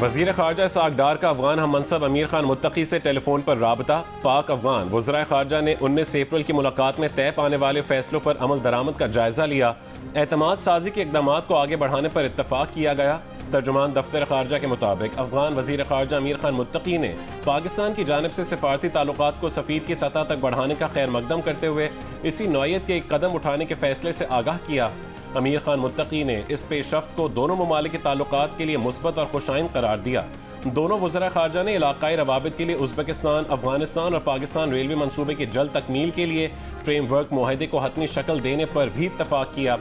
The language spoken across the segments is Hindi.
वज़ीर ख़ारजा इसहाक़ डार का अफ़गान हम मनसब अमीर खान मुत्तकी से टेलीफोन पर राबता। पाक अफ़गान वज़राए ख़ारजा ने 19 अप्रैल की मुलाकात में तय पाने वाले फैसलों पर अमल दरामद का जायज़ा लिया। एतमाद साजी के इक़दाम को आगे बढ़ाने पर इत्तफ़ाक़ किया गया। तर्जुमान दफ्तर ख़ारजा के मुताबिक अफ़गान वज़ीर ख़ारजा अमीर खान मुत्तकी ने पाकिस्तान की जानिब से सिफारती ताल्लुकात को सफ़ीर की सतह तक बढ़ाने का खैर मकदम करते हुए इसी नौइयत के एक कदम उठाने के फैसले से आगाह किया। अमीर खान मुत्तकी ने इस पेशरफ्त को दोनों ममालिक के ताल्लुकात के लिए मुस्बत और खुशाइन करार दिया। दोनों वज़रा ख़ारजा ने इलाक़ाई रवाबित के लिए उज़्बेकिस्तान, अफ़गानिस्तान और पाकिस्तान रेलवे मनसूबे की जल्द तकमील के लिए फ्रेमवर्क मुआहदे को हतमी शक्ल देने पर भी इत्तफ़ाक़ किया।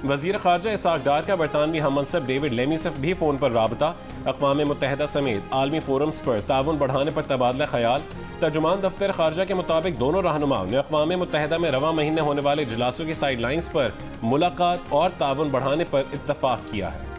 वज़ीर ख़ारजा इसहाक़ डार का बरतानवी हम मनसब डेविड लेमी से भी फ़ोन पर राबता। अक़वाम मुत्तहिदा समेत आलमी फोरम्स पर ताउन बढ़ाने पर तबादला ख़याल। तर्जुमान दफ्तर ख़ारजा के मुताबिक दोनों रहनुमाओं ने अक़वाम मुत्तहिदा में रवा महीने होने वाले इजलासों की साइड लाइन्स पर मुलाकात और ताउन बढ़ाने पर इत्तफ़ाक़ किया है।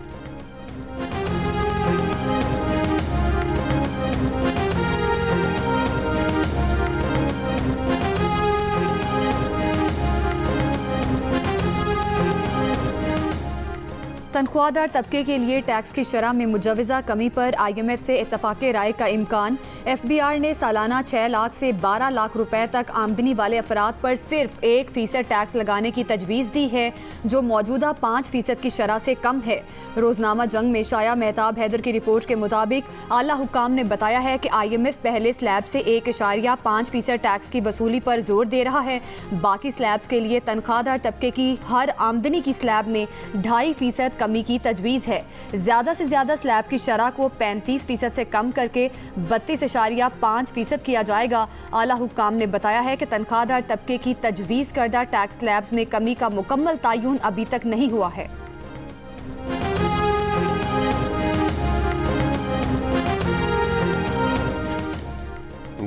तनख्वाहदार तबके के लिए टैक्स की शरह में मुजवज़ा कमी पर IMF से इत्तफ़ाक़ राय का इम्कान। FBR ने सालाना 6 लाख से 12 लाख रुपए तक आमदनी वाले अफराद पर सिर्फ 1% टैक्स लगाने की तजवीज़ दी है, जो मौजूदा 5% की शरह से कम है। रोज़नामा जंग में शाया मेहताब हैदर की रिपोर्ट के मुताबिक आला हुकाम ने बताया है कि IMF पहले स्लैब से 1.5% टैक्स की वसूली पर जोर दे रहा है। बाकी स्लैब्स के लिए तनख्वाहदार तबके की हर आमदनी की स्लैब में 2.5% कमी की तजवीज़ है। ज़्यादा से ज़्यादा स्लैब की शरह को 35% से कम करके 32.5% किया जाएगा। आला हुक्काम ने बताया है कि तनख्वाहदार तबके की तजवीज़ करदा टैक्स स्लैब्स में कमी का मुकम्मल तयन अभी तक नहीं हुआ है।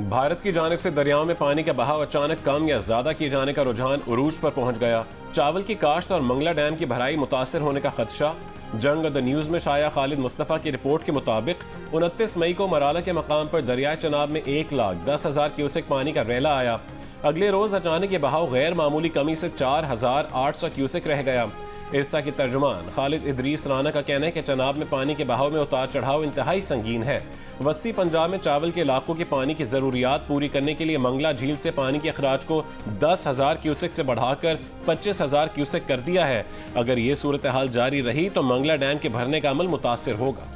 भारत की जानिब से दरियाओं में पानी का बहाव अचानक कम या ज्यादा किए जाने का रुझान उरूज पर पहुंच गया। चावल की काश्त और मंगला डैम की भराई मुतासर होने का खदशा। जंग द न्यूज़ में शाया खालिद मुस्तफ़ा की रिपोर्ट के मुताबिक 29 मई को मराला के मकाम पर दरियाए चनाब में 1,10,000 क्यूसेक पानी का रैला आया। अगले रोज अचानक ये बहाव गैर मामूली कमी से 4,800 क्यूसेक रह गया। इरसा की तर्जुमान खालिद इदरीस राना का कहना है कि चनाब में पानी के बहाव में उतार चढ़ाव इंतहाई संगीन है। वस्ती पंजाब में चावल के इलाकों की पानी की ज़रूरियात पूरी करने के लिए मंगला झील से पानी के अखराज को 10,000 क्यूसेक से बढ़ाकर 25,000 क्यूसेक कर दिया है। अगर ये सूरत हाल जारी रही तो मंगला डैम के भरने का अमल मुतासिर होगा।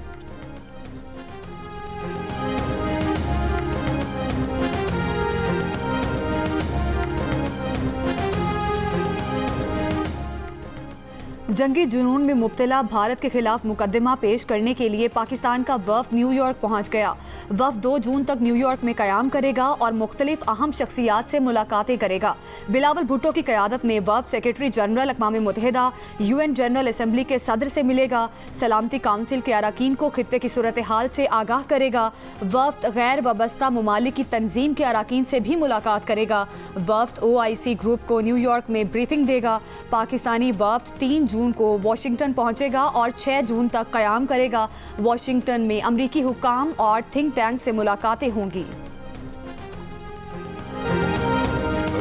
जंगी जुनून में मुब्तला भारत के खिलाफ मुकदमा पेश करने के लिए पाकिस्तान का वफ़द न्यूयॉर्क पहुंच गया। वफ़द 2 जून तक न्यूयॉर्क में क़याम करेगा और मुख्तलिफ अहम शख्सियात से मुलाकातें करेगा। बिलावल भुट्टो की क़यादत में वफ़द सेक्रेटरी जनरल अक़वाम मुत्तहिदा, UN जनरल असम्बली के सदर से मिलेगा। सलामती काउंसिल के अरकान को खित्ते की सूरत हाल से आगाह करेगा। वफ़द गैर वाबस्ता ममालिक की तंजीम के अरकान से भी मुलाकात करेगा। वफ़द OIC ग्रुप को न्यूयॉर्क में ब्रीफिंग देगा। पाकिस्तानी वफ़द 3 जून को वाशिंगटन पहुंचेगा और 6 जून तक क़याम करेगा। वाशिंगटन में अमरीकी हुक्काम और थिंक टैंक से मुलाकातें होंगी।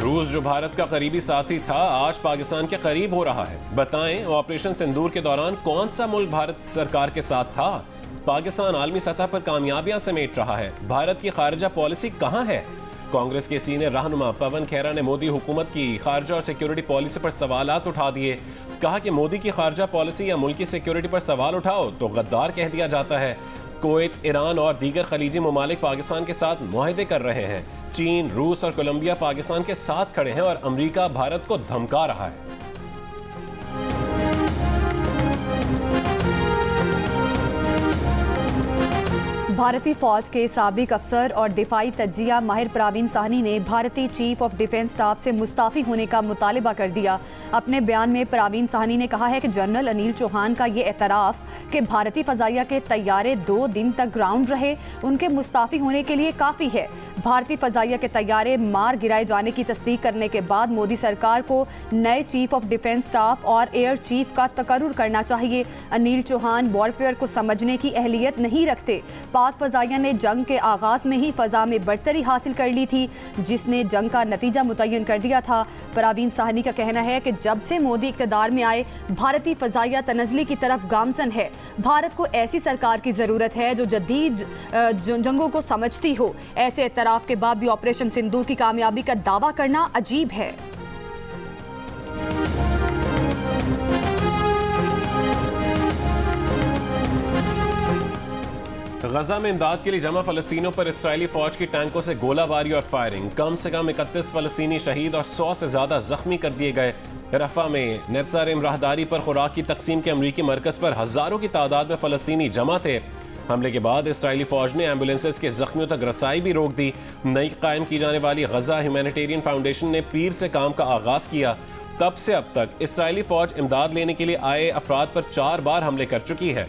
रूस जो भारत का करीबी साथी था, आज पाकिस्तान के करीब हो रहा है। बताएं, ऑपरेशन सिंदूर के दौरान कौन सा मुल्क भारत सरकार के साथ था? पाकिस्तान आलमी सतह पर कामयाबियां समेट रहा है। भारत की खारजा पॉलिसी कहां है? कांग्रेस के सीनियर रहनुमा पवन खेरा ने मोदी हुकूमत की खारजा और सिक्योरिटी पॉलिसी पर सवालात उठा दिए। कहा कि मोदी की खारजा पॉलिसी या मुल्की सिक्योरिटी पर सवाल उठाओ तो गद्दार कह दिया जाता है। कुवैत, ईरान और दीगर खलीजी ममालिक पाकिस्तान के साथ मुआहदे कर रहे हैं। चीन, रूस और कोलंबिया पाकिस्तान के साथ खड़े हैं और अमेरिका भारत को धमका रहा है। भारतीय फौज के साबिक अफसर और दिफाई तज्जिया माहिर प्रवीण साहनी ने भारतीय चीफ ऑफ डिफेंस स्टाफ से मुस्ताफ़ी होने का मुतालिबा कर दिया। अपने बयान में प्रवीण साहनी ने कहा है कि जनरल अनिल चौहान का ये एतराफ़ कि भारतीय फ़ज़ाइया के तैयारे 2 दिन तक ग्राउंड रहे, उनके मुस्ताफ़ी होने के लिए काफ़ी है। भारतीय फजाइया के तैयारे मार गिराए जाने की तस्दीक करने के बाद मोदी सरकार को नए चीफ ऑफ डिफेंस स्टाफ और एयर चीफ का तकर्रुर करना चाहिए। अनिल चौहान वॉरफेयर को समझने की अहलियत नहीं रखते। पाक फजाइया ने जंग के आगाज में ही फजा में बढ़तरी हासिल कर ली थी, जिसने जंग का नतीजा मुतय्यन कर दिया था। परवीन साहनी का कहना है कि जब से मोदी इक़्तिदार में आए भारतीय फजाइया तनज़्ज़ुली की तरफ गामज़न है। भारत को ऐसी सरकार की ज़रूरत है जो जदीद जंगों को समझती हो। ऐसे एतराफ़ के बाद भी ऑपरेशन सिंदूर की कामयाबी का दावा करना अजीब है। गजा में इमदाद के लिए जमा फलस्तीनियों पर इसराइली फौज की टैंकों से गोलाबारी और फायरिंग। कम से कम 31 फलस्तीनी शहीद और 100 से ज्यादा जख्मी कर दिए गए। रफा में नेतज़ारिम राहदारी पर खुराक की तकसीम के अमरीकी मरकज पर हजारों की तादाद में फलस्तीनी जमा थे। हमले के बाद इसराइली फौज ने एम्बुलेंसेस के जख्मियों तक रसाई भी रोक दी। नई कायम की जाने वाली गजा ह्यूमैनिटेरियन फाउंडेशन ने पीर से काम का आगाज किया। तब से अब तक इसराइली फौज इमदाद लेने के लिए आए अफराद पर 4 बार हमले कर चुकी है।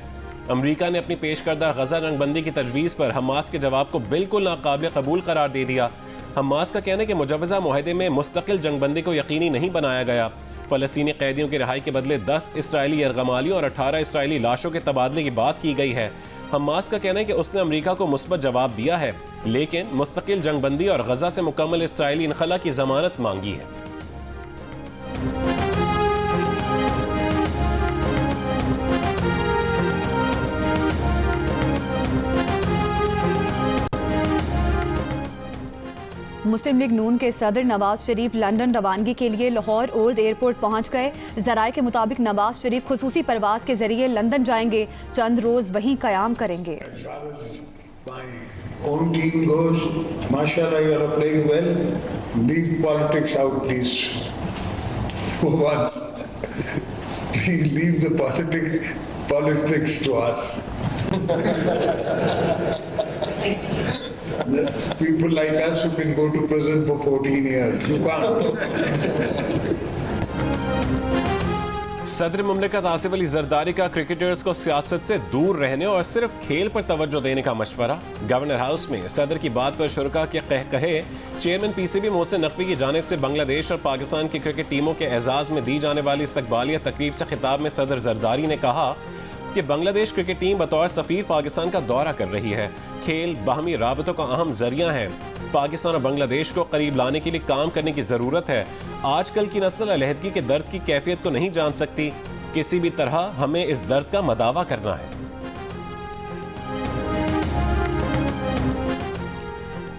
अमरीका ने अपनी पेश करदा गजा जंगबंदी की तजवीज़ पर हमास के जवाब को बिल्कुल नाकाबिल कबूल करार दे दिया। हमास का कहना है कि मुजव्वज़ा मुआहदे में मुस्तकिल जंगबंदी को यकीनी नहीं बनाया गया। फ़लस्तीनी कैदियों की रिहाई के बदले 10 इसराइली यरगमालियों और 18 इसराइली लाशों के तबादले की बात की गई है। हमास का कहना है कि उसने अमरीका को मुस्बत जवाब दिया है, लेकिन मुस्तकिल जंगबंदी और गजा से मुकम्मल इसराइली इनखला की जमानत मांगी है। मुस्लिम लीग नून के सदर नवाज शरीफ लंदन रवानगी के लिए लाहौर ओल्ड एयरपोर्ट पहुंच गए। ज़राए के मुताबिक नवाज शरीफ खुसूसी परवाज के जरिए लंदन जाएंगे, चंद रोज वहीं कयाम करेंगे। Own team goes, mashallah, you are playing well. Leave politics out, please. For once, please leave the politics to us. People like us who can go to prison for 14 years. You can't. सदर मुमलिकत आसिफ अली जरदारी का क्रिकेटर्स को सियासत से दूर रहने और सिर्फ खेल पर तवज्जो देने का मशवरा। गवर्नर हाउस में सदर की बात पर शुरका के कहे चेयरमैन पीसीबी मोहसिन नकवी की जानिब से बांग्लादेश और पाकिस्तान की क्रिकेट टीमों के एजाज में दी जाने वाली इस्तकबालिया तकरीब से खिताब में सदर जरदारी ने कहा कि बांग्लादेश क्रिकेट टीम बतौर सफीर पाकिस्तान का दौरा कर रही है। खेल बाहमी राबतों का अहम जरिया है। पाकिस्तान और बांग्लादेश को करीब लाने के लिए काम करने की जरूरत है। आजकल की नस्ल अलहदगी के दर्द की कैफियत को नहीं जान सकती। किसी भी तरह हमें इस दर्द का मदावा करना है।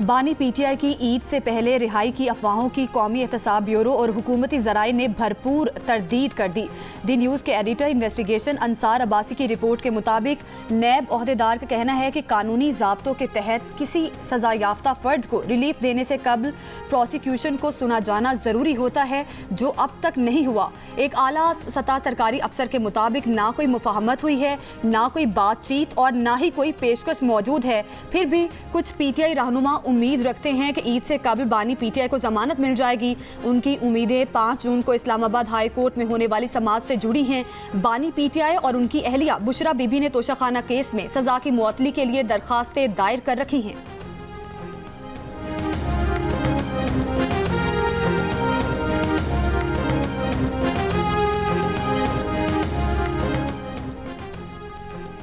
बानी पीटीआई की ईद से पहले रिहाई की अफवाहों की कौमी एहतसाब ब्यूरो और हुकूमती ज़राए ने भरपूर तरदीद कर दी। दी न्यूज़ के एडिटर इन्वेस्टिगेशन अंसार अब्बासी की रिपोर्ट के मुताबिक नैब ओहदेदार का कहना है कि कानूनी ज़ाब्तों के तहत किसी सज़ा याफ्ता फ़र्द को रिलीफ देने से कबल प्रोसिक्यूशन को सुना जाना ज़रूरी होता है, जो अब तक नहीं हुआ। एक आला सतह सरकारी अफसर के मुताबिक ना कोई मुफाहमत हुई है, ना कोई बातचीत और ना ही कोई पेशकश मौजूद है। फिर भी कुछ पीटीआई रहनुमा उम्मीद रखते हैं कि ईद से कबल बानी पीटीआई को जमानत मिल जाएगी। उनकी उम्मीदें 5 जून को इस्लामाबाद हाई कोर्ट में होने वाली समाअत से जुड़ी हैं। बानी पीटीआई और उनकी अहलिया बुशरा बीबी ने तोशाखाना केस में सजा की मुअत्तली के लिए दरखास्तें दायर कर रखी हैं।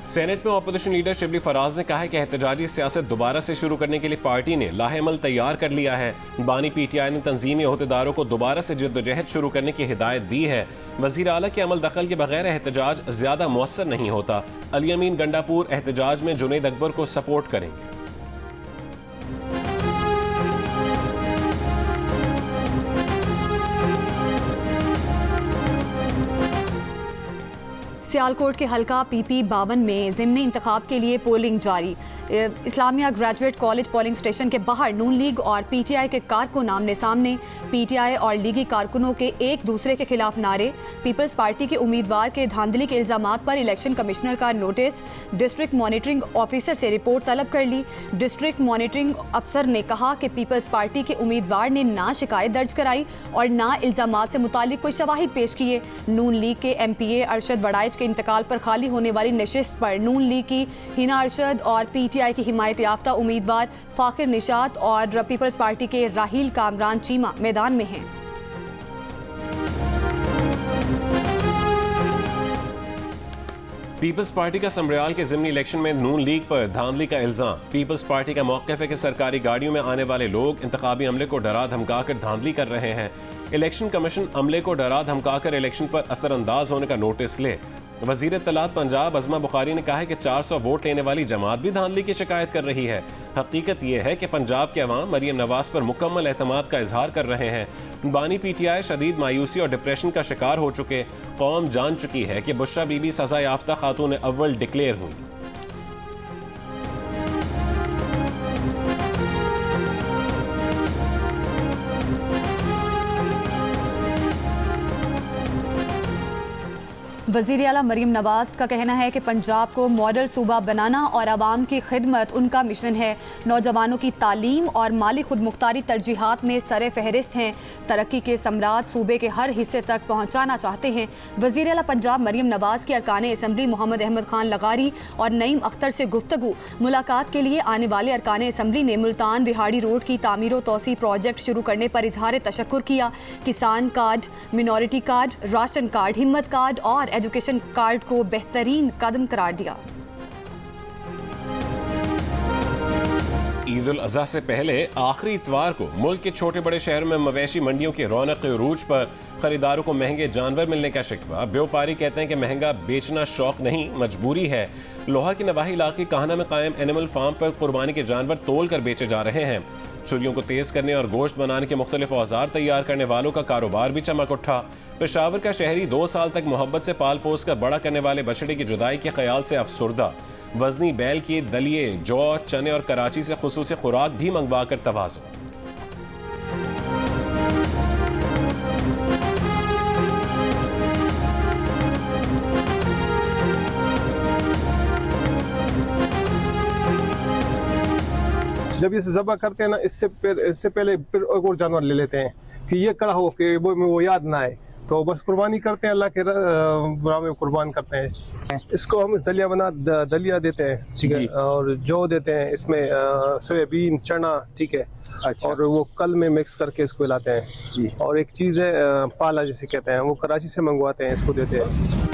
सेनेट में अपोजिशन लीडर शिबली फराज ने कहा है कि एहतजाजी सियासत दोबारा से शुरू करने के लिए पार्टी ने लाहेमल तैयार कर लिया है। बानी पीटीआई ने तंजीमी अहदेदारों को दोबारा से जद्दोजहद शुरू करने की हिदायत दी है। वज़ीर आला के अमल दखल के बगैर एहतजाज ज्यादा मुअस्सर नहीं होता। अली अमीन गंडापुर एहतजाज में जुनैद अकबर को सपोर्ट करेंगे। सियालकोट के हल्का पीपी 52 में ज़िमनी इंतखाब के लिए पोलिंग जारी। Islamia graduate college polling station के बाहर नून लीग और पीटीआई के कारकुन आमने सामने। पीटीआई और लीगी कारकुनों के एक दूसरे के खिलाफ नारे। पीपल्स पार्टी के उम्मीदवार के धांधली के इल्जामात पर इलेक्शन कमिश्नर का नोटिस। डिस्ट्रिक्ट मॉनिटरिंग ऑफिसर से रिपोर्ट तलब कर ली। डिस्ट्रिक्ट मॉनिटरिंग अफसर ने कहा कि पीपल्स पार्टी के उम्मीदवार ने ना शिकायत दर्ज कराई और ना इल्जामात से मुतालिक कोई शवाहिद पेश किए। नून लीग के MPA अरशद वड़ाइच के इंतकाल पर खाली होने वाली नशिस्त पर नून लीग की हिना अरशद और PTI की हिमायत याफ्ता उम्मीदवार फाखिर निशात और पीपल्स पार्टी के राहील कामरान चीमा मैदान में हैं। पीपल्स पार्टी का समरियाल के ज़िमनी इलेक्शन में नून लीग पर धांधली का इल्जाम। पीपल्स पार्टी का मौक़िफ़ है कि सरकारी गाड़ियों में आने वाले लोग इंतखाबी अमले को डरा धमका कर धांधली कर रहे हैं। इलेक्शन कमीशन अमले को डरा धमका कर इलेक्शन पर असरअंदाज होने का नोटिस ले। वज़ीर इत्तलात पंजाब अज़मा बुखारी ने कहा है कि 400 वोट लेने वाली जमात भी धांधली की शिकायत कर रही है। हकीकत यह है कि पंजाब के अवाम मरियम नवाज पर मुकम्मल एतमाद का इजहार कर रहे हैं। बानी PTI शदीद मायूसी और डिप्रेशन का शिकार हो चुके। कौम जान चुकी है कि बुशरा बीबी सजा याफ्ता खातून अव्वल डिक्लेयर हुई। वज़ीर आला मरियम नवाज का कहना है कि पंजाब को मॉडल सूबा बनाना और आवाम की खिदमत उनका मिशन है। नौजवानों की तालीम और माली खुद मुख्तारी तरजीहात में सरे फहरिस्त हैं। तरक्की के सम्राट सूबे के हर हिस्से तक पहुँचाना चाहते हैं। वज़ीर आला पंजाब मरियम नवाज की अरकान असम्बली मोहम्मद अहमद खान लगारी और नईम अख्तर से गुफ्तगू। मुलाकात के लिए आने वाले अरकान असम्बली ने मुल्तान बिहाड़ी रोड की तामीर व तोसी प्रोजेक्ट शुरू करने पर इजहार तशक्कुर किया। किसान card, minority card, ration card, हिम्मत कार्ड और एजुकेशन कार्ड को बेहतरीन कदम करार दिया। ईद उल अज़हा से पहले आखिरी इतवार को मुल्क के छोटे बड़े शहरों में मवेशी मंडियों की रौनक अरूज पर खरीदारों को महंगे जानवर मिलने का शिकवा। व्यापारी कहते हैं कि महंगा बेचना शौक नहीं मजबूरी है। लोहार के नवाही इलाके काहना में कायम एनिमल फार्म पर कुर्बानी के जानवर तोल कर बेचे जा रहे हैं। छुरियों को तेज करने और गोश्त बनाने के मुख्तलिफ औजार तैयार करने वालों का कारोबार भी चमक उठा। पेशावर का शहरी 2 साल तक मोहब्बत से पाल पोस कर बड़ा करने वाले बछड़े की जुदाई के ख्याल से अफसुर्दा। वजनी बैल के दलिए, जौ, चने और कराची से खुसूसी खुराक भी मंगवा कर तवाज़ो। जब इसे ज़बह करते हैं ना, इससे पहले फिर एक और जानवर ले लेते हैं कि ये कड़ा हो कि वो याद ना आए, तो बस कुर्बानी करते हैं, अल्लाह के राह में कुर्बान करते हैं। इसको हम दलिया देते हैं, ठीक है, और जौ देते हैं, इसमें सोयाबीन, चना, ठीक है, अच्छा। और वो कल में मिक्स करके इसको हिलाते हैं। और एक चीज़ है पाला जिसे कहते हैं, वो कराची से मंगवाते हैं, इसको देते हैं।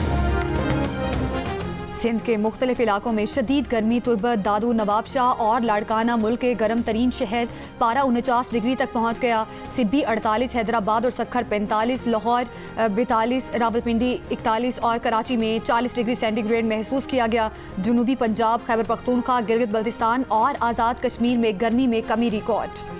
सिंध के मुख्तलिफ इलाकों में शदीद गर्मी, तुर्बत, दादू, नवाबशाह और लाड़काना मुल्क के गर्म तरीन शहर। पारा 49 डिग्री तक पहुँच गया। सिब्बी 48, हैदराबाद और सक्खर 45, लाहौर 42, रावलपिंडी 41 और कराची में 40 डिग्री सेंटीग्रेड महसूस किया गया। जनूबी पंजाब, खैबर पख्तूनख्वा, गिलगित बल्तिस्तान और आज़ाद कश्मीर में गर्मी में कमी रिकॉर्ड।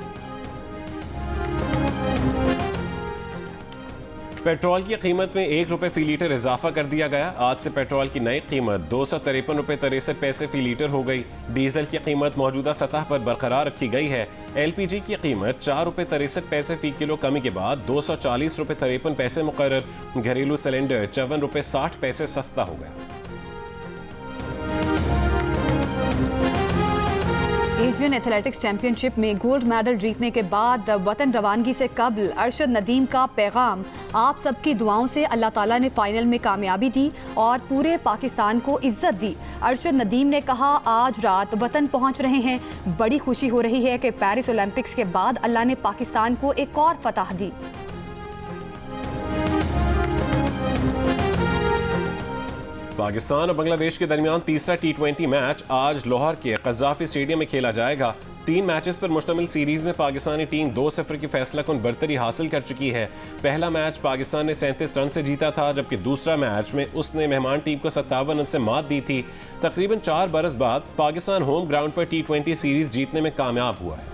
पेट्रोल की कीमत में 1 रुपये फी लीटर इजाफा कर दिया गया। आज से पेट्रोल की नई कीमत 253 रुपये 63 पैसे फी लीटर हो गई। डीजल की कीमत मौजूदा सतह पर बरकरार रखी गई है। LPG की कीमत 4 रुपये 63 पैसे फी किलो कमी के बाद 240 रुपये 53 पैसे मुकर्रर। घरेलू सिलेंडर 54 रुपये 60 पैसे सस्ता हो गया। एशियन एथलेटिक्स चैंपियनशिप में गोल्ड मेडल जीतने के बाद वतन रवानगी से कबल अरशद नदीम का पैगाम, आप सबकी दुआओं से अल्लाह ताला ने फाइनल में कामयाबी दी और पूरे पाकिस्तान को इज्जत दी। अरशद नदीम ने कहा, आज रात वतन पहुंच रहे हैं, बड़ी खुशी हो रही है कि पेरिस ओलंपिक्स के बाद अल्लाह ने पाकिस्तान को एक और फतह दी। पाकिस्तान और बांग्लादेश के दरमियान तीसरा T20 मैच आज लाहौर के कज़ाफी स्टेडियम में खेला जाएगा। 3 मैचेस पर मुश्तमिल सीरीज में पाकिस्तानी टीम 2-0 की फैसलाकुन बरतरी हासिल कर चुकी है। पहला मैच पाकिस्तान ने 37 रन से जीता था, जबकि दूसरा मैच में उसने मेहमान टीम को 57 रन से मात दी थी। तकरीबन 4 बरस बाद पाकिस्तान होम ग्राउंड पर T20 सीरीज जीतने में कामयाब हुआ है।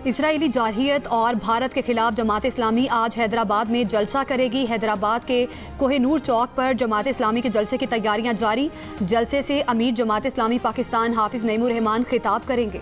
इसराइली जारहियत और भारत के खिलाफ जमात इस्लामी आज हैदराबाद में जलसा करेगी। हैदराबाद के कोहिनूर चौक पर जमात इस्लामी के जलसे की तैयारियां जारी। जलसे से अमीर जमात इस्लामी पाकिस्तान हाफिज नईमुर रहमान खिताब करेंगे।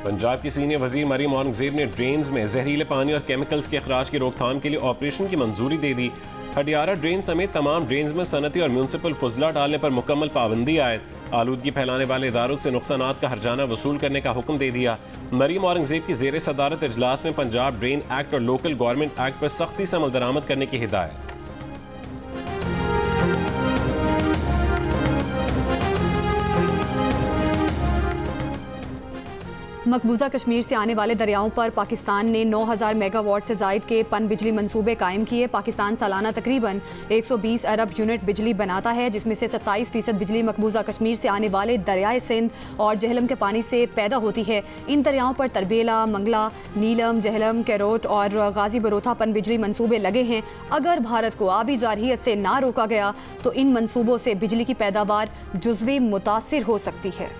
पंजाब की सीनियर वजीर मरियम औरंगजेब ने ड्रेन्स में जहरीले पानी और केमिकल्स के अखराज की रोकथाम के लिए ऑपरेशन की मंजूरी दे दी। हडियारा ड्रेन समेत तमाम ड्रेन्स में सनती और म्यूनसिपल फुजला डालने पर मुकम्मल पाबंदी आयद। आलूदगी फैलाने वाले इदारों से नुकसानात का हर्जाना वसूल करने का हुक्म दे दिया। मरीम औरंगजेब की ज़ेर सदारत इजलास में पंजाब ड्रेन एक्ट और लोकल गवर्नमेंट एक्ट पर सख्ती से अमल दरामद करने की हिदायत। मकबूजा कश्मीर से आने वाले दरियाओं पर पाकिस्तान ने 9000 मेगावाट से जायद के पन बिजली मंसूबे कायम किए। पाकिस्तान सालाना तकरीबन 120 अरब यूनिट बिजली बनाता है, जिसमें से 27% बिजली मकबूजा कश्मीर से आने वाले दरियाए सिंध और जहलम के पानी से पैदा होती है। इन दरियाओं पर तरबेला, मंगला, नीलम, जहलम, कैरोट और गाजी बरोथा पन बिजली मंसूबे लगे हैं। अगर भारत को आबी जारहियत से ना रोका गया तो इन मंसूबों से बिजली की पैदावार जुज़वी मुतासिर हो सकती है।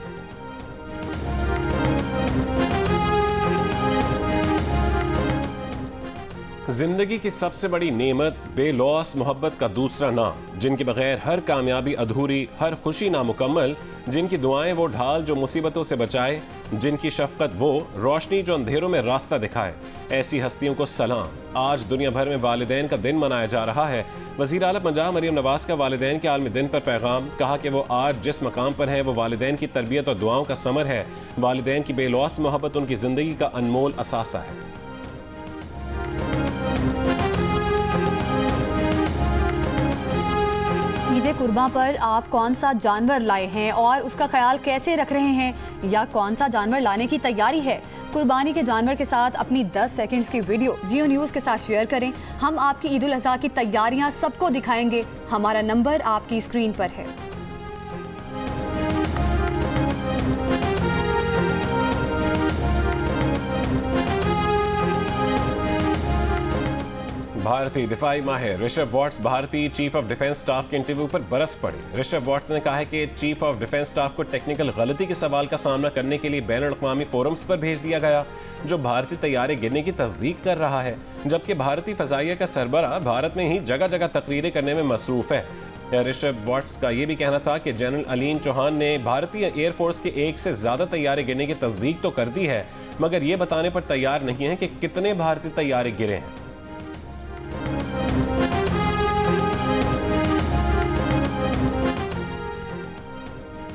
जिंदगी की सबसे बड़ी नेमत बेलौस मोहब्बत का दूसरा नाम, जिनके बगैर हर कामयाबी अधूरी, हर खुशी नामुकम्मल, जिनकी दुआएं वो ढाल जो मुसीबतों से बचाए, जिनकी शफकत वो रोशनी जो अंधेरों में रास्ता दिखाए। ऐसी हस्तियों को सलाम। आज दुनिया भर में वालिदैन का दिन मनाया जा रहा है। वज़ीर आला पंजाब मरीम नवाज का वालिदैन के आलमी दिन पर पैगाम, कहा कि वो आज जिस मकाम पर है वो वालिदैन की तरबियत और दुआओं का समर है। वालिदैन की बेलौस मोहब्बत उनकी ज़िंदगी का अनमोल असासा है। ईद कुर्बां पर आप कौन सा जानवर लाए हैं और उसका ख्याल कैसे रख रहे हैं, या कौन सा जानवर लाने की तैयारी है? कुर्बानी के जानवर के साथ अपनी 10 सेकंड्स की वीडियो जियो न्यूज़ के साथ शेयर करें। हम आपकी ईद उल अज़हा की तैयारियां सबको दिखाएंगे। हमारा नंबर आपकी स्क्रीन पर है। भारतीय दिफाई माहिर ऋषभ वॉट्स भारतीय चीफ ऑफ डिफेंस स्टाफ के इंटरव्यू पर बरस पड़े। ऋषभ वॉट्स ने कहा है कि चीफ ऑफ डिफेंस स्टाफ को टेक्निकल गलती के सवाल का सामना करने के लिए बैनुल अक़वामी फोरम्स पर भेज दिया गया, जो भारतीय तैयारे गिरने की तस्दीक कर रहा है, जबकि भारतीय फजाइया का सरबराह भारत में ही जगह जगह तकरीरें करने में मसरूफ है। ऋषभ वॉट्स का यह भी कहना था कि जनरल अलीन चौहान ने भारतीय एयरफोर्स के 1 से ज्यादा तैयारे गिरने की तस्दीक तो कर दी है, मगर ये बताने पर तैयार नहीं है कि कितने भारतीय तैयारे गिरे हैं।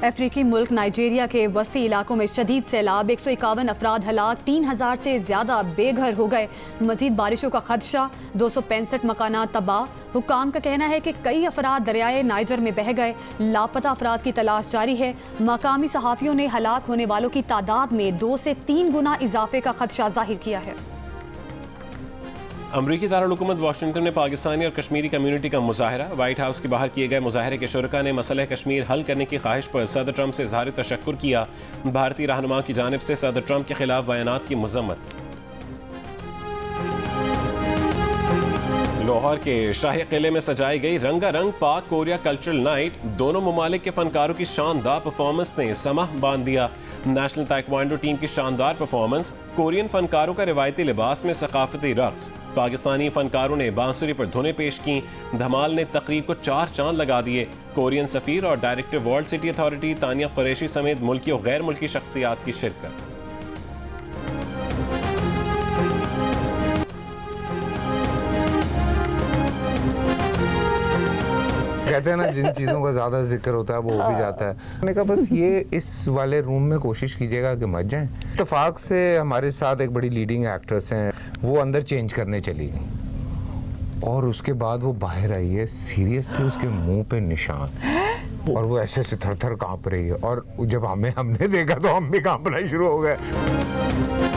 अफ्रीकी मुल्क नाइजीरिया के वस्ती इलाकों में शदीद सैलाब, 151 अफराद हलाक, 3000 से ज्यादा बेघर हो गए। मजीद बारिशों का खदशा, 265 मकानात तबाह। हुक्काम का कहना है कि कई अफराद दरियाए नाइजर में बह गए। लापता अफराद की तलाश जारी है। मकामी सहाफ़ियों ने हलाक होने वालों की तादाद में 2 से 3 गुना इजाफे का खदशा जाहिर किया है। अमरीकी दारुल-हुकूमत वाशिंगटन में पाकिस्तानी और कश्मीरी कम्युनिटी का मुजाहरा। व्हाइट हाउस के बाहर किए गए मुजाहरे के शुरका ने मसला कश्मीर हल करने की ख्वाहिश पर सदर ट्रंप से इज़हार तशक्कुर किया। भारतीय रहनुमा की जानिब से सदर ट्रंप के खिलाफ बयानात की मज़म्मत। लाहौर के शाही किले में सजाई गई रंगारंग पाक कोरिया कल्चरल नाइट, दोनों ममालिक के फनकारों की शानदार परफॉर्मेंस ने समाह बांध दिया। नेशनल ताइक्वांडो टीम की शानदार परफॉर्मेंस, कोरियन फनकारों का रिवायती लिबास में सकाफती रक्स, पाकिस्तानी फनकारों ने बांसुरी पर धुनें पेश की। धमाल ने तकरीब को 4 चांद लगा दिए। कोरियन सफीर और director world city authority Tania Qureshi समेत मुल्की और गैर मुल्की शख्सियात की शिरकत। कहते हैं ना, जिन चीज़ों का ज़्यादा जिक्र होता है वो हो भी जाता है। मैंने कहा बस ये इस वाले रूम में कोशिश कीजिएगा कि मत जाएं। इत्तेफाक से हमारे साथ एक बड़ी लीडिंग एक्ट्रेस हैं, वो अंदर चेंज करने चली गई और उसके बाद वो बाहर आई है, सीरियसली उसके मुंह पे निशान, और वो ऐसे ऐसे थर थर काँप रही है। और जब हमने देखा तो हम भी काँपना शुरू हो गए।